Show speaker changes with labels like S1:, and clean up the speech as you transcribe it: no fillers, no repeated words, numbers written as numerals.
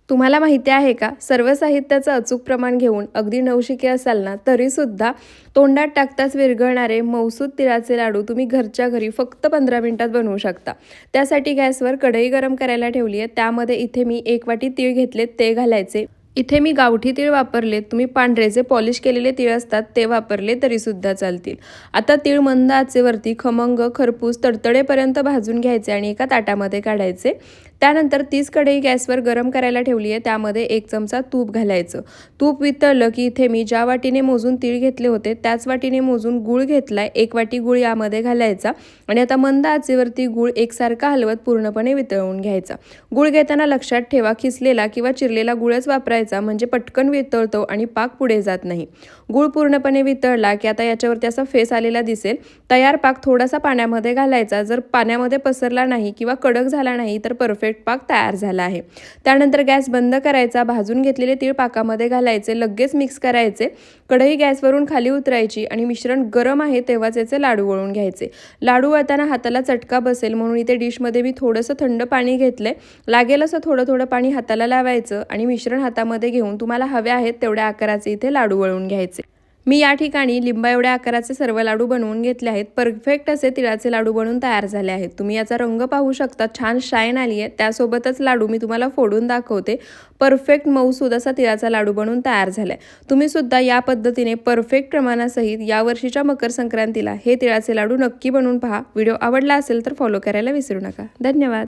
S1: तुम्हाला माहिती आहे का, सर्व साहित्याचं अचूक प्रमाण घेऊन अगदी नवशिके असाल ना तरीसुद्धा तोंडात टाकताच विरघळणारे मऊसूत तिळाचे लाडू तुम्ही घरच्या घरी फक्त 15 मिनिटात बनवू शकता। त्यासाठी गॅसवर कढई गरम करायला ठेवली आहे। त्यामध्ये इथे मी 1 वाटी तीळ घेतलेत, ते घालायचे। इथे मी गावठी तीळ वापरले, तुम्ही पांढरे जे पॉलिश केलेले तीळ असतात ते वापरले तरी सुद्धा चालतील। आता तीळ मंद आचेवरती खमंग खरपूस तडतडेपर्यंत भाजून घ्यायचे आणि एका ताटामध्ये काढायचे। त्यानंतर तीच कढई गॅसवर गरम करायला ठेवली आहे, त्यामध्ये 1 चमचा तूप घालायचं। तूप वितळलं की इथे मी ज्या वाटीने मोजून तीळ घेतले होते त्याच वाटीने मोजून गूळ घेतलाय, 1 वाटी गूळ यामध्ये घालायचा आणि आता मंद आचेवरती गूळ एकसारखा हलवत पूर्णपणे वितळवून घ्यायचा। गूळ घेताना लक्षात ठेवा, खिसलेला किंवा चिरलेला गूळच वापरायचा, म्हणजे पटकन वितळतो आणि पाक पुढे जात नाही। गूळ पूर्णपणे वितळला की आता याच्यावरती असा फेस आलेला दिसेल। तयार पाक थोडासा पाण्यामध्ये घालायचा, जर पाण्यामध्ये पसरला नाही किंवा कडक झाला नाही तर परफेक्ट पाक तयार झाला आहे। त्यानंतर गॅस बंद करायचा, भाजून घेतलेले तीळ पाकामध्ये घालायचे, लगेच मिक्स करायचे। कढई गॅसवरून खाली उतरायची आणि मिश्रण गरम आहे तेव्हाच याचे लाडू वळून घ्यायचे। लाडू वळताना हाताला चटका बसेल म्हणून इथे डिशमध्ये मी थोडंसं थंड पाणी घेतलंय, लागेल असं थोडं थोडं पाणी हाताला लावायचं आणि मिश्रण हातामध्ये घेऊन तुम्हाला हवे आहेत तेवढ्या आकाराचे इथे लाडू वळून घ्यायचे। मी या ठिकाणी लिंबा एवढ्या आकाराचे सर्व लाडू बनवून घेतले आहेत। परफेक्ट असे तिळाचे लाडू बनवून तयार झाले आहेत। तुम्ही याचा रंग पाहू शकता, छान शाईन आली आहे। त्यासोबतच लाडू मी तुम्हाला फोडून दाखवते। परफेक्ट मऊसूद असा तिळाचा लाडू बनवून तयार झालाय। तुम्ही सुद्धा या पद्धतीने परफेक्ट प्रमाणासहित या वर्षीच्या मकर संक्रांतीला हे तिळाचे लाडू नक्की बनवून पहा। व्हिडिओ आवडला असेल तर फॉलो करायला विसरू नका। धन्यवाद।